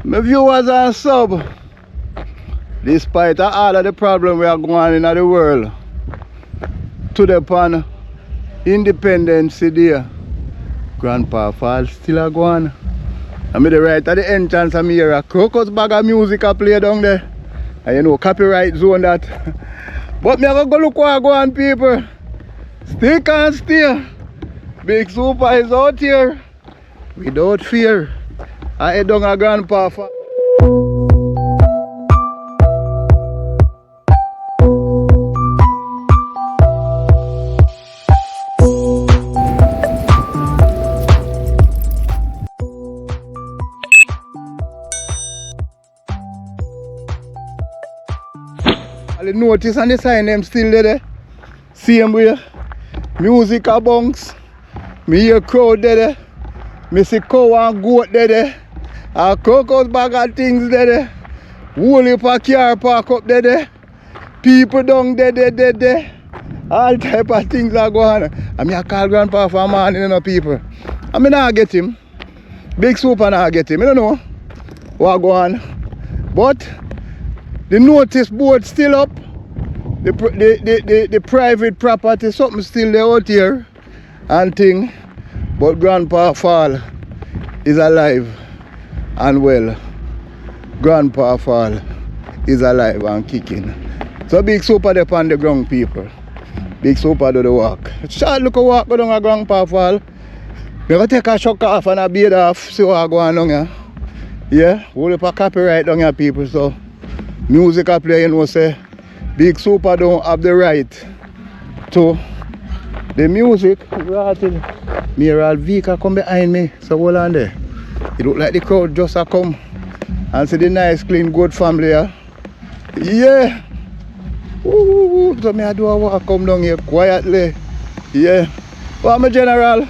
My viewers and sub, despite all of the problems we are going on in the world, to the pan Independence Day, Grandpa Falls still a go on. I'm the right at the entrance of here, a crocus bag of music I play down there. And you know, copyright zone that. But me have to go look what go on, people. Stick and stay. Bigsuper is out here without fear. I head down a Grandpa Falls. The notice and the sign them still there. Same way. Music a bounce. Me hear crowd there. Me see cow and goat there. A crocus bag of things there. Whole heap of car park up there. People down there. All type of things are going on. I mean I call Grandpa for a man, you know, people. I mean I get him. Bigsuper now get him. I don't know what go on. But the notice board still up. The private property, something still there out here and thing. But Grandpa Fall is alive and well. Grandpa Fall is alive and kicking. So Bigsuper there on the ground, people. Bigsuper do the walk. Short look a walk go down a Grandpa Fall. We go take a shock off and a beard off, see what go on down here. Yeah, whole heap of copyright down here, people. So music I play, you know, say Bigsuper don't have the right to the music. Mirror vehicle come behind me, so hold on there. It look like the crowd just a come and see the nice, clean, good family here. Yeah. Ooh, so me I do a walk come down here quietly. Yeah. Well, I'm a general.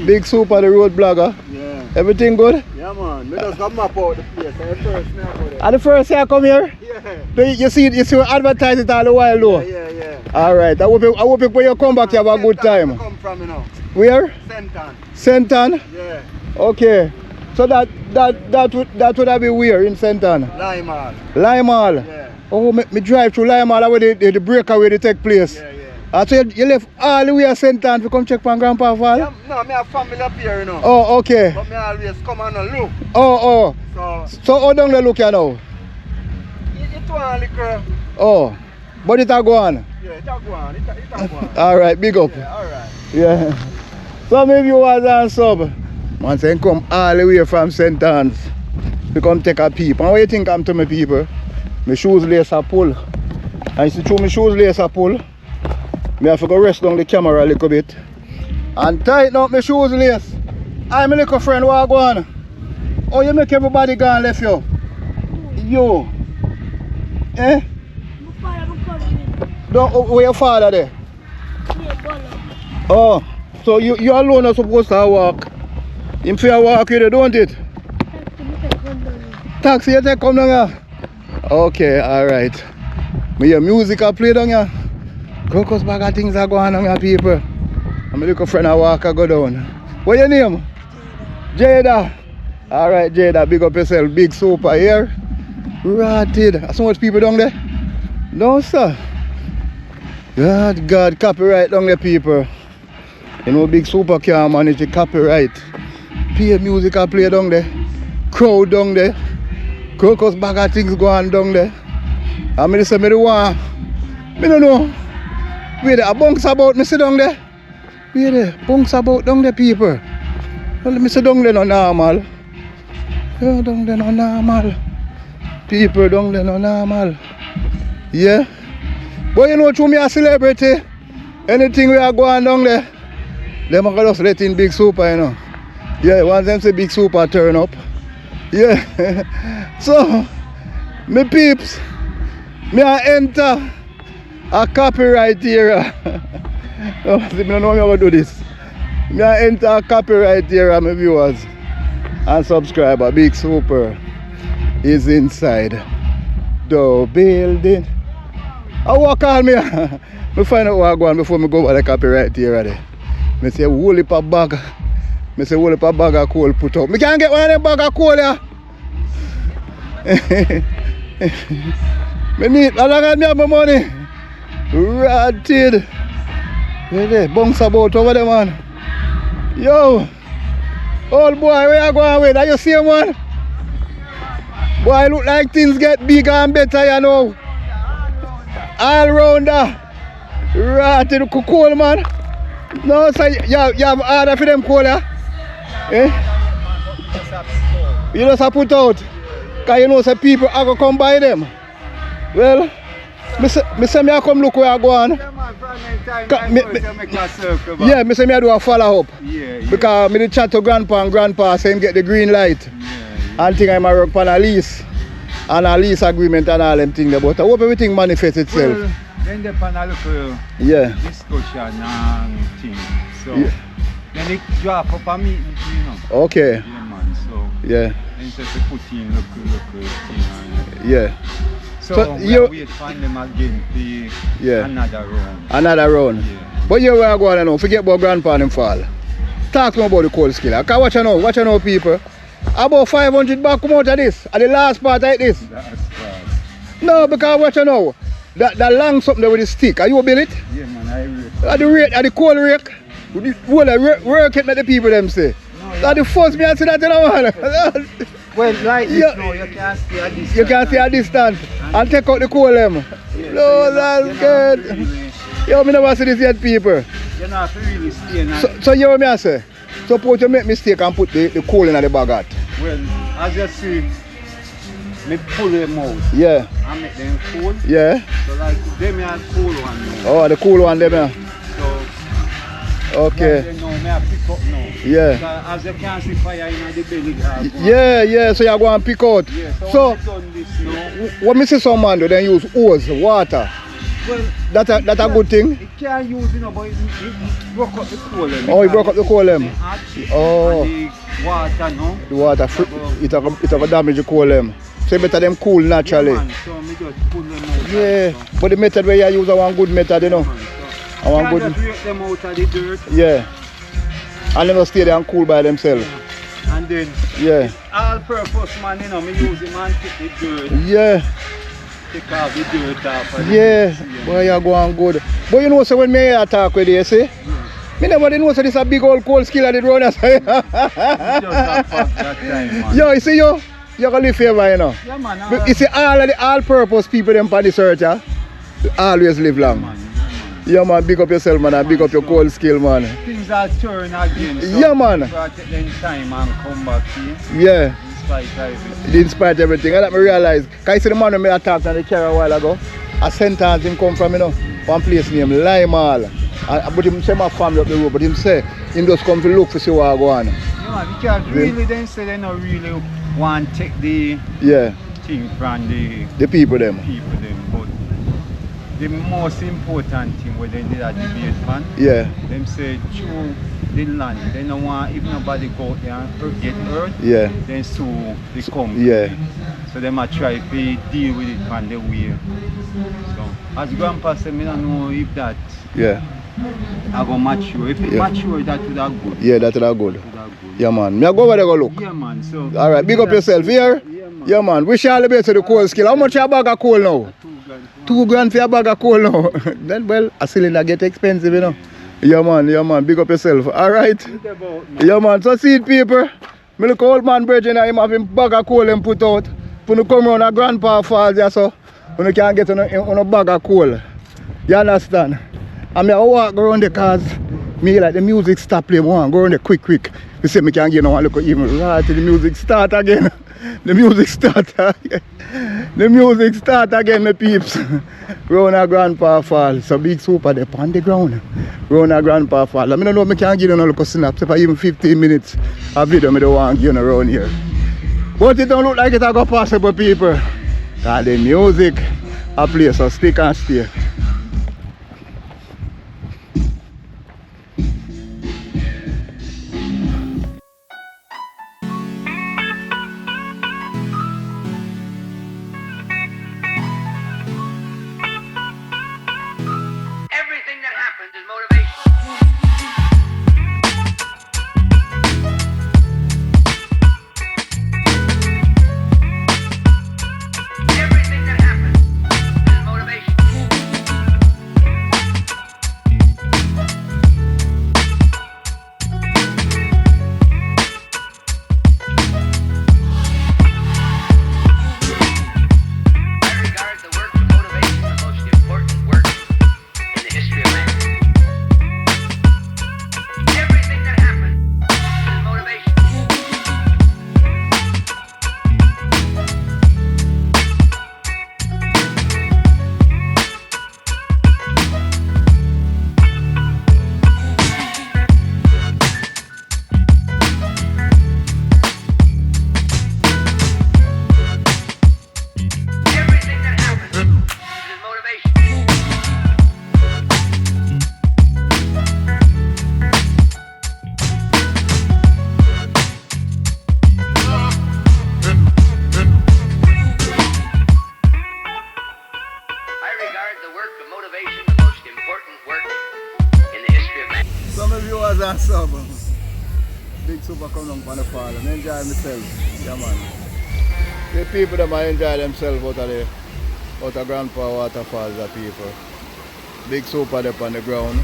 Bigsuper, the road blogger. Yeah. Everything good? Yeah, man. Me just come map out the place. The first me I go there. And the first year I come here? Yeah. You see advertise it all the while though? Yeah. Alright. I hope when you come back you have a good time. Come from, you know. Where? Senton. Senton? Yeah. Okay. So that would have been where in Senton? Limal. Limal? Yeah. Oh, me drive through Limal where the breakaway they take place. Yeah. So you left all the way to Senton to come check on Grandpa Fall? Yeah, no, me have family up here, you know. Oh, okay. But me always come and look. Oh. So how down the look here now? It one liquor. Oh. But it a go on? Yeah, it a go on. It a go on. Alright, big up. Yeah, alright. Yeah. Some of you was on sub. Man say come all the way from St. Anne's to come take a peep. And what you think I'm to my people? My shoes lace a pull. And you see through my shoes lace a pull. I have to go rest down the camera a little bit. And tighten up my shoes lace. I'm my little friend, what go on? Oh, you make everybody go and left you? Yo. Eh? Where your father there? Oh. So you alone are supposed to walk. Him fear walk with you, don't it? Taxi you take come down here? Okay, alright. Me hear music I play down here. Crocus bag of things are going on here, people. I'm a little friend I walk I go down. What your name? Jada. Alright Jada, big up yourself. Bigsuper here. Rotted. So much people down there? No sir. God, copyright down there, people. You know, Bigsuper can't manage the copyright. Play music I play down there. Crowd down there. Crocus bag of things go on down there. And I say, I don't know. Wait there, a bunks about me sit down there. Wait there, bunks about down there, people. Well, me sit down there no normal. Yeah, down there no normal. People down there no normal. Yeah. But you know, through me a celebrity, anything we are going down there, them are just let in Bigsuper, you know. Yeah, once them say Bigsuper turn up. Yeah. So, me peeps, me I enter a copyright era. No, I don't know how to do this. Me I enter a copyright era, my viewers and subscriber. Bigsuper is inside the building. I walk on me. I find out what I go on before I go over the copyright era there. I say whole heap of bag. I say whole heap of bag of coal put up. I can't get one of them bag of coal here. Me need, I don't have my money. Ratted. Where they? Bounce about over there, man. Yo. Old boy, where you going with? Are you see, man? Boy, look like things get bigger and better, you know. All rounder. Ratted cool, man. No, so you have order for them coal, yeah? Eh? You just have put out. Because you know some people are going to come buy them. Well, me say I come look where I go on. Yeah, me say I do a follow up. Yeah. Because me did chat to grandpa and grandpa say him get the green light. Yeah. And think I'm a work on a lease. And a lease agreement and all them things there. But I hope everything manifests itself. Well, then they pan a look discussion and things. So then they drop up a meeting, you know. Okay. Yeah, man. So then just put in look thing. Yeah. So you wait for them again for another round. Another round. Yeah. But you where I go on now, forget about grandpa and them fall. Talk to me about the cold skill. Because watch you know people. About 500 back come out of this. At the last part like this. Last part. No, because watch you know. That long something there with the stick. Are you build it? Yeah, man, I rake. At the cold rake. Well, work it let the people them say. No, that's the first me I see that you know, man. Well, like this now, you can't stay at distance. You can't stay at distance and take out the coal them. Yeah, no, that's good. Really, yo, me never see this yet, people. You know, if you really stay now. So you know what I say? Suppose you make mistake and put the coal in the bagot. Well, as you see, me pull them out. Yeah. And make them cool. Yeah. So like them are cool one now. Oh, the cool one them. So okay. They know me I pick up now. Yeah. So, as you can see fire in the belly. Yeah, so you go and pick out. Yeah, so done this now. What me see some man do, then use hose, water. Well, that a good thing? It can't use, you know, but it broke up the coal. Oh, it broke up the coal. Oh. And the water, no? The water, it will damage the coal. So better them cool naturally. Yeah, man, so me just pull them out. Yeah, but the method where you use is one good method, you know. I want good. Just rake them out of the dirt. Yeah. And they will stay there and cool by themselves. Yeah. And then all purpose man, you know, me use him and take the dirt. Yeah. Take off the dirt off. Boy, you're going good. But you know, so when me talk with you, see? Me never know so this a big old cold skill at the road. Just a that time, man. Yo, you see you're gonna live forever, you know. Yeah, man. You see all of the all-purpose people them on this earth, yeah? Always live long. Yeah, man, big up yourself, man, and big up your cold skill, man. Things are turning again. So yeah, man. take them time and come back here. Yeah. In spite everything. In spite everything. And that me realize, because you see the man when I talked on the car a while ago, a sentence him come from, you know, one place named Limal. But him say my family up the road, but him say, him just come to look to see what I go on. Yeah, man, because really they say they don't really want to take the thing from the people them. But the most important thing where they did a debate pan, them say through the land, they don't want if nobody go out there and get hurt, then sue the company. So they might try to deal with it from the way. So as grandpa said, I don't know if that I go mature. If it mature, that would have good. Yeah, that would have good. Yeah, man. Me I go over there go look. Yeah, man. So alright, big up yourself here. Yeah, man. Wish you all the best to the coal skill. How much your bag of coal now? $2,000 for your bag of coal now. Then, well, a cylinder get expensive, you know. Yeah, man. Big up yourself. Alright. Yeah, man. So, see it, people. Me look old man, Bridget, and him have him bag of coal and put out. When you come around a grandpa falls, yeah, so when you can't get on a bag of coal. You understand? And I walk around the cars. Me like the music stop playing. Go around there quick. You see me can't get no one look even right till the music start again. The music start again, my peeps. Round a grandpa fall. So Bigsuper they on the ground. Round a grandpa fall. I don't know if I can give you no look snap. For even 15 minutes a video I don't want to give you around here. But it don't look like it's going possible, people. Cause the music a play, so stick and stay. Super come down on the fall and enjoy myself. Yeah man. The people that might enjoy themselves out of Grandpa Waterfalls, the people. Big Super up on the ground.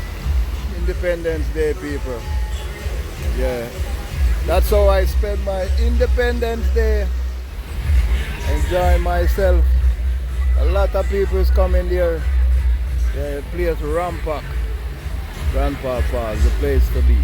Independence Day, people. Yeah. That's how I spend my Independence Day. Enjoy myself. A lot of people is coming there. The place rampack. Grandpa Falls, the place to be.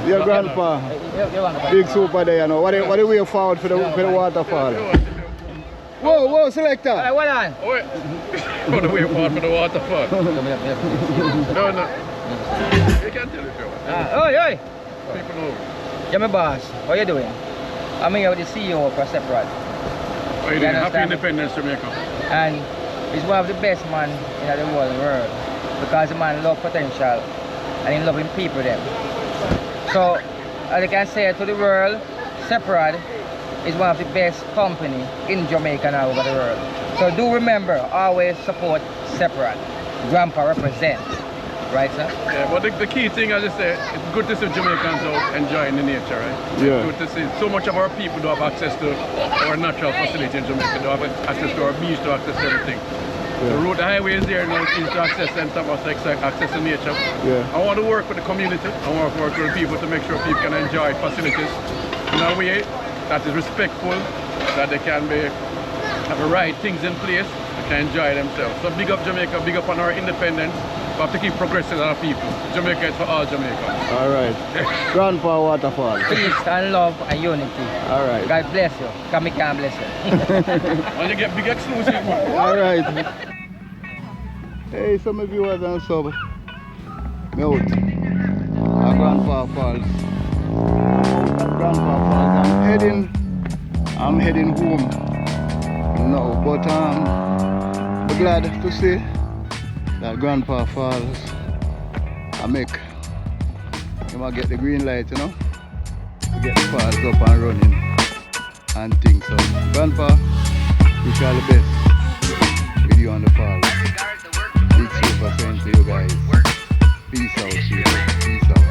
Your grandpa, Big Super there, you know. What the way forward for the waterfall? Whoa, selector! What on? What the way forward for the waterfall? No. You can't tell the show. Oi! People know. Yeah, my boss. How you doing? I'm here with the CEO for Separate. How you doing? Happy Independence, Jamaica. And he's one of the best man in the world because the man love potential and he loving people them. So, as I can say to the world, Separate is one of the best company in Jamaica and all over the world. So do remember, always support Separate. Grandpa represents. Right, sir? Yeah, but the key thing, as I say, it's good to see Jamaicans out enjoying the nature, right? Yeah. It's good to see so much of our people do have access to our natural facility in Jamaica. They have access to our beach, to access to everything. Yeah. The highway is there now, is to access and some of access to nature. Yeah. I want to work with the community. I want to work with people to make sure people can enjoy facilities in a way that is respectful, that they can have the right things in place, they can enjoy themselves. So big up Jamaica, big up on our independence. We have to keep progressing our people. Jamaica is for all Jamaicans. All right. Grandpa Waterfall. Peace and love and unity. All right. God bless you. God can bless you. And you get big exclusive one. All right. Hey, some viewers and sub. Me out. At Grandpa Falls. At Grandpa Falls. I'm heading home. No, but I'm glad to see that Grandpa Falls, I make him get the green light, you know, to get the falls up and running and things. So Grandpa, wish you all the best with you on the falls. Big Super saying to you guys, peace out, people. Peace out.